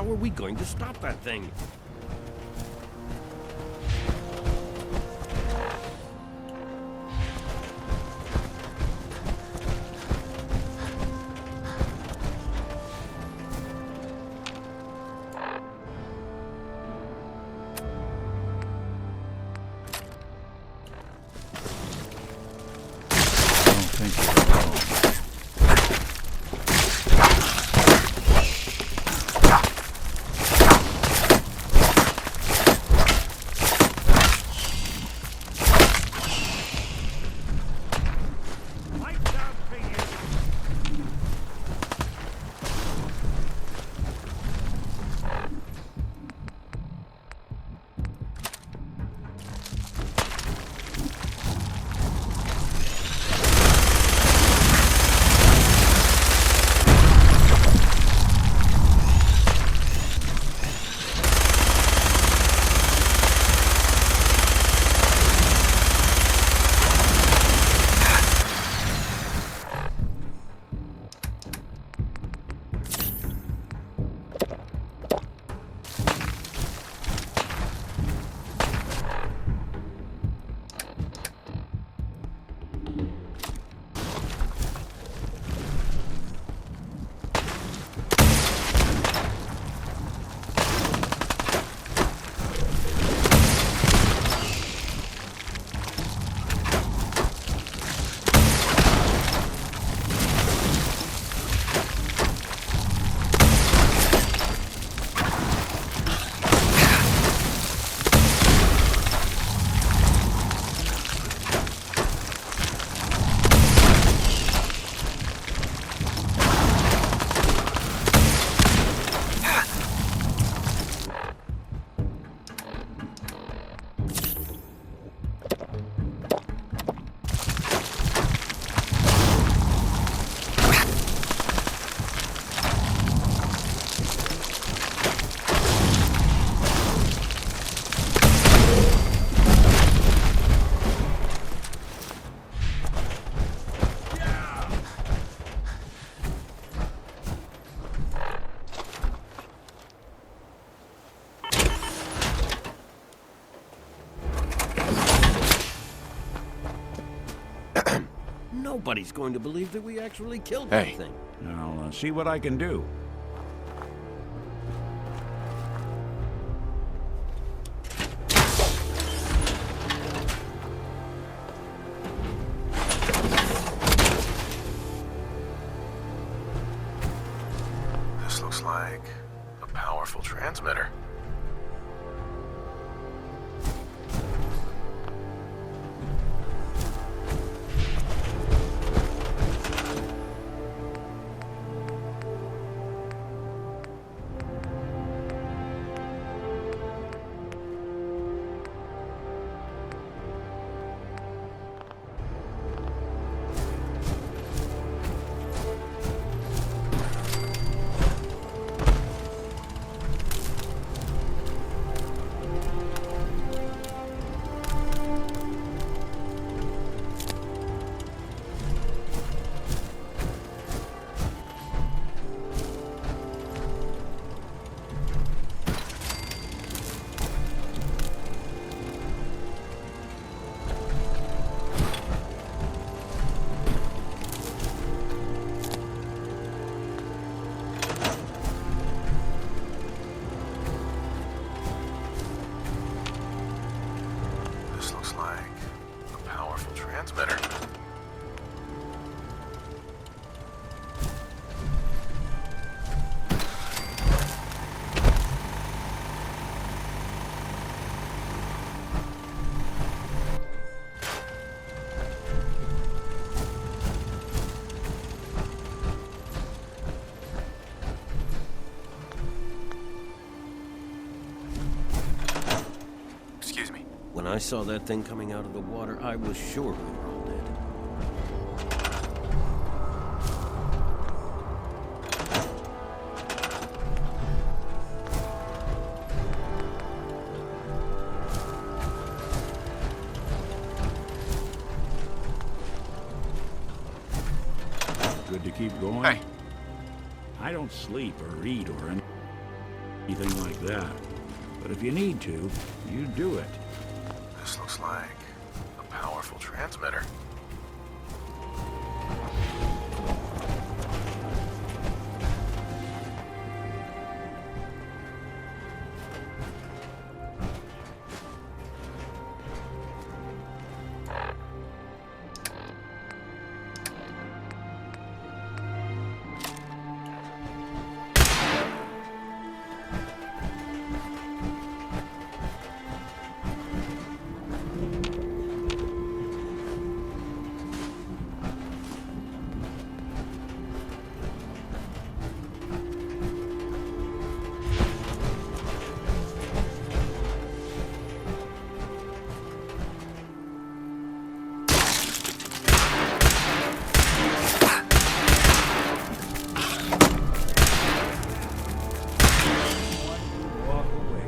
How are we going to stop that thing? Nobody's going to believe that we actually killed that thing. I'll see what I can do. This looks like a powerful transmitter. Transmitter. Excuse me. When I saw that thing coming out of the water, I was sure we were all dead. Good to keep going. Hey. I don't sleep or eat or anything. anything like that. But if you need to, you do it. This looks like a powerful transmitter. Walk away.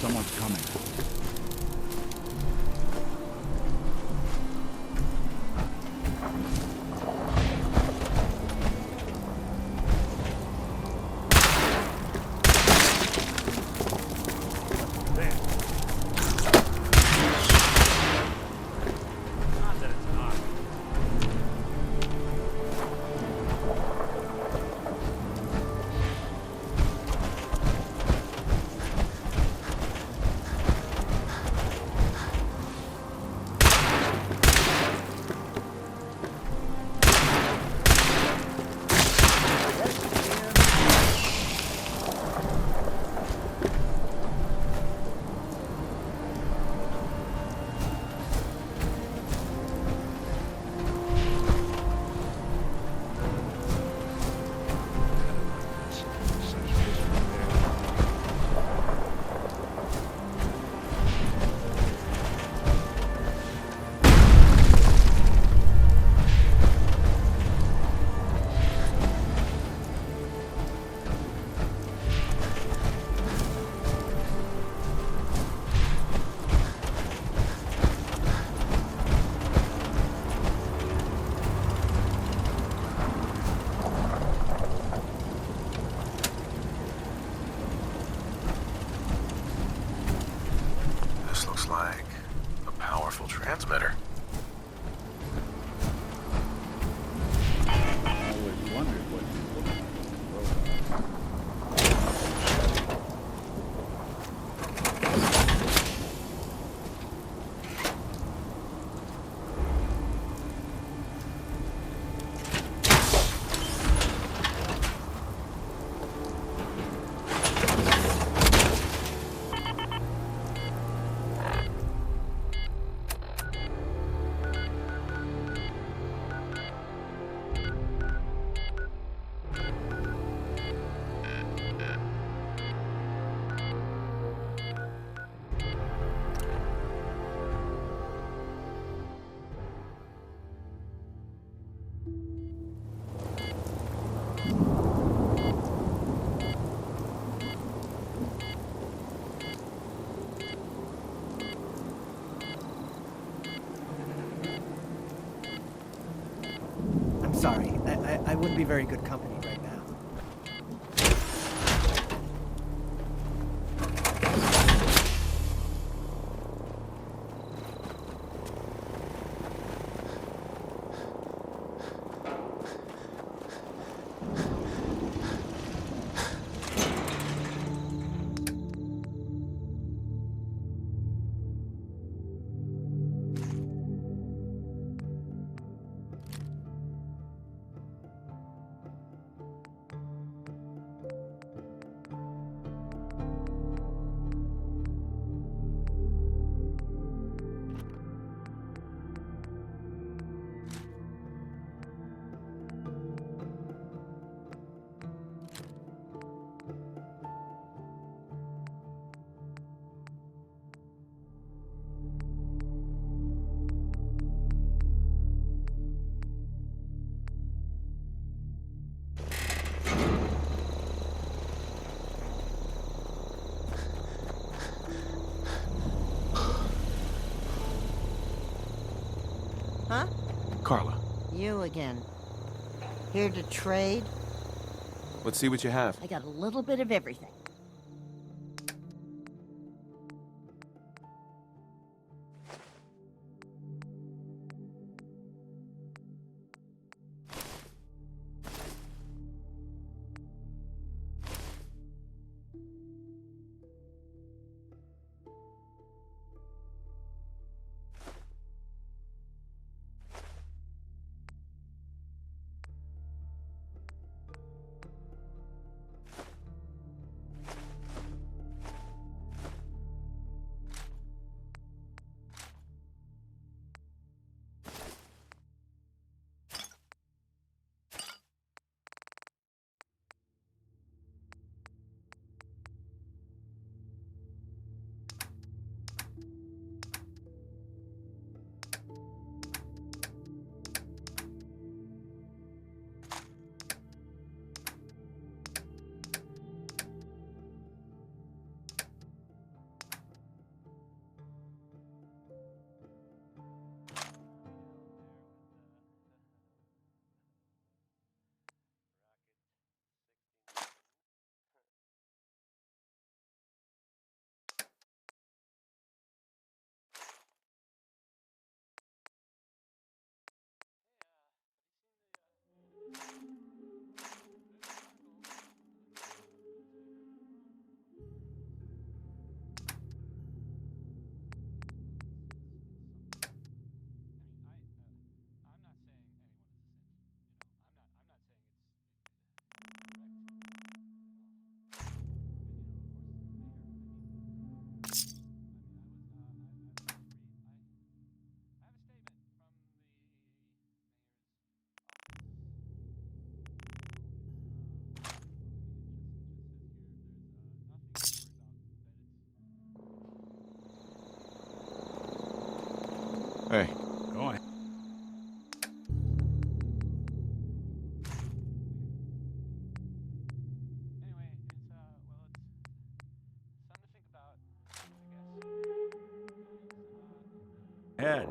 Someone's coming. There. Not that it's not. Like a powerful transmitter. I always wondered what you look like. sorry. I wouldn't be very good company right now. Huh? Carla, You again. Here to trade? let's see what you have. I got a little bit of everything. Hey, Go on. Head.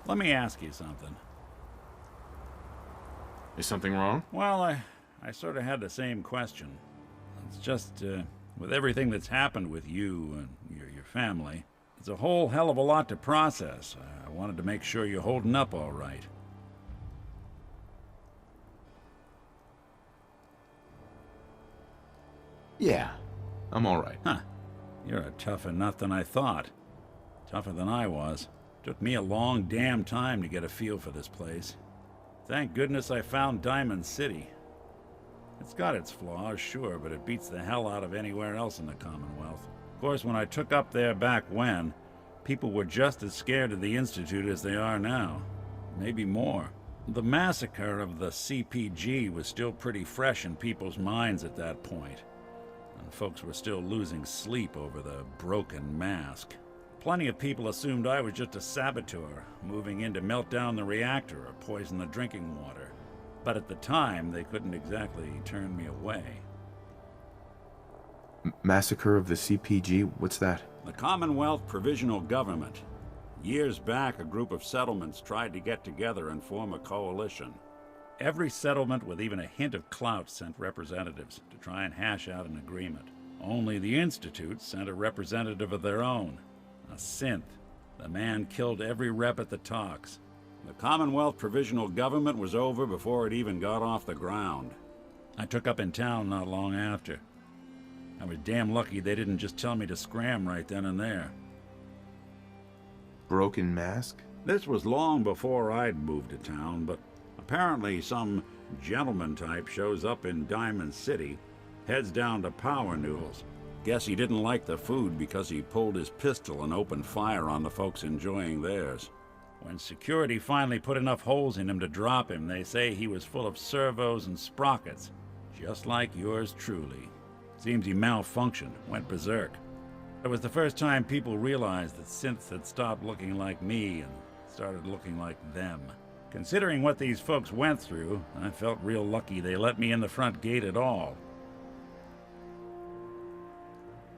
Let me ask you something. Is something wrong? Well, I sort of had the same question. It's just, with everything that's happened with you and your family, it's a whole hell of a lot to process. I wanted to make sure you're holding up all right. Yeah, I'm all right. Huh. You're a tougher nut than I thought. Tougher than I was. Took me a long damn time to get a feel for this place. Thank goodness I found Diamond City. It's got its flaws, sure, but it beats the hell out of anywhere else in the Commonwealth. Of course, when I took up there back when, people were just as scared of the Institute as they are now. Maybe more. The massacre of the CPG was still pretty fresh in people's minds at that point, and folks were still losing sleep over the broken mask. Plenty of people assumed I was just a saboteur, moving in to melt down the reactor or poison the drinking water. But at the time, they couldn't exactly turn me away. Massacre of the CPG? What's that? The Commonwealth Provisional Government. Years back, a group of settlements tried to get together and form a coalition. Every settlement with even a hint of clout sent representatives to try and hash out an agreement. Only the Institute sent a representative of their own. A synth. The man killed every rep at the talks. The Commonwealth Provisional Government was over before it even got off the ground. I took up in town not long after. I was damn lucky they didn't just tell me to scram right then and there. Broken mask? This was long before I'd moved to town, but apparently some gentleman type shows up in Diamond City, heads down to Power Noodles. Guess he didn't like the food because he pulled his pistol and opened fire on the folks enjoying theirs. When security finally put enough holes in him to drop him, they say he was full of servos and sprockets, just like yours truly. Seems he malfunctioned, went berserk. It was the first time people realized that synths had stopped looking like me and started looking like them. Considering what these folks went through, I felt real lucky they let me in the front gate at all.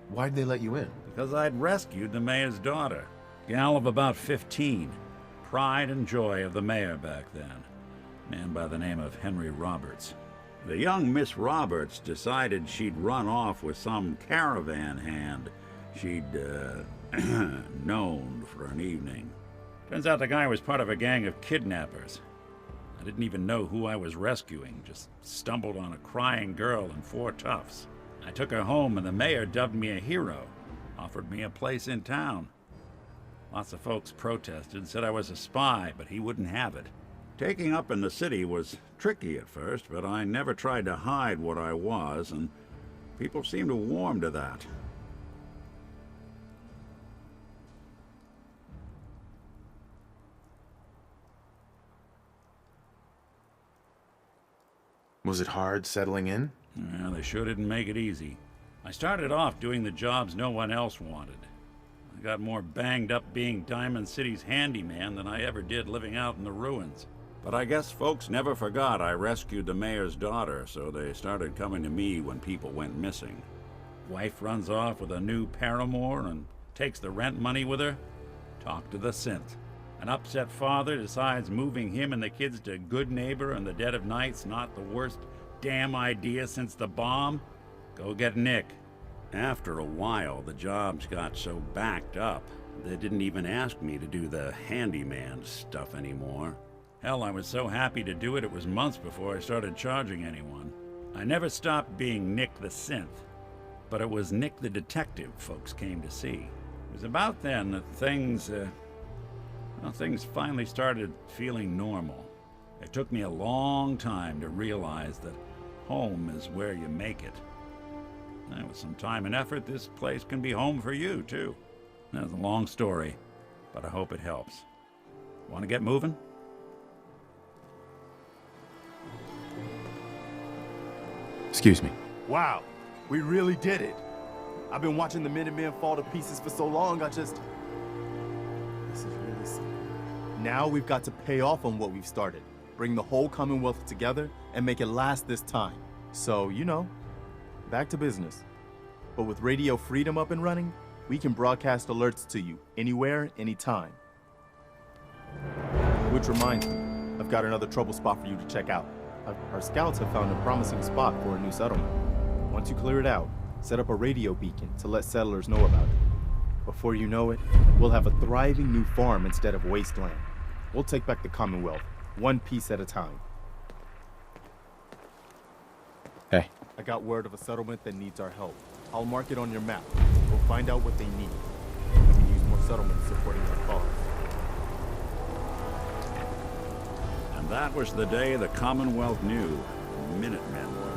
Why'd they let you in? Because I'd rescued the mayor's daughter, gal of about 15. Pride and joy of the mayor back then. Man by the name of Henry Roberts. The young Miss Roberts decided she'd run off with some caravan hand she'd, known for an evening. Turns out the guy was part of a gang of kidnappers. I didn't even know who I was rescuing, just stumbled on a crying girl and 4 toughs. I took her home and the mayor dubbed me a hero, offered me a place in town. Lots of folks protested, said I was a spy, but he wouldn't have it. Taking up in the city was tricky at first, but I never tried to hide what I was, and people seemed to warm to that. Was it hard settling in? Yeah, they sure didn't make it easy. I started off doing the jobs no one else wanted. I got more banged up being Diamond City's handyman than I ever did living out in the ruins. But I guess folks never forgot I rescued the mayor's daughter, so they started coming to me when people went missing. Wife runs off with a new paramour and takes the rent money with her. Talk to the synth. An upset father decides moving him and the kids to Good Neighbor in the dead of night's not the worst damn idea since the bomb. Go get Nick. After a while, the jobs got so backed up, they didn't even ask me to do the handyman stuff anymore. Hell, I was so happy to do it, it was months before I started charging anyone. I never stopped being Nick the Synth, but it was Nick the Detective folks came to see. It was about then that things finally started feeling normal. It took me a long time to realize that home is where you make it. And with some time and effort, this place can be home for you, too. That's a long story, but I hope it helps. Want to get moving? Excuse me. Wow, we really did it. I've been watching the Minutemen fall to pieces for so long, This is really something. Now we've got to pay off on what we've started, bring the whole Commonwealth together, and make it last this time. So, back to business. But with Radio Freedom up and running, we can broadcast alerts to you anywhere, anytime. Which reminds me, I've got another trouble spot for you to check out. Our scouts have found a promising spot for a new settlement. Once you clear it out, set up a radio beacon to let settlers know about it. Before you know it, we'll have a thriving new farm instead of wasteland. We'll take back the Commonwealth, one piece at a time. Hey. I got word of a settlement that needs our help. I'll mark it on your map. We'll find out what they need. We can use more settlements supporting our cause. And that was the day the Commonwealth knew Minutemen were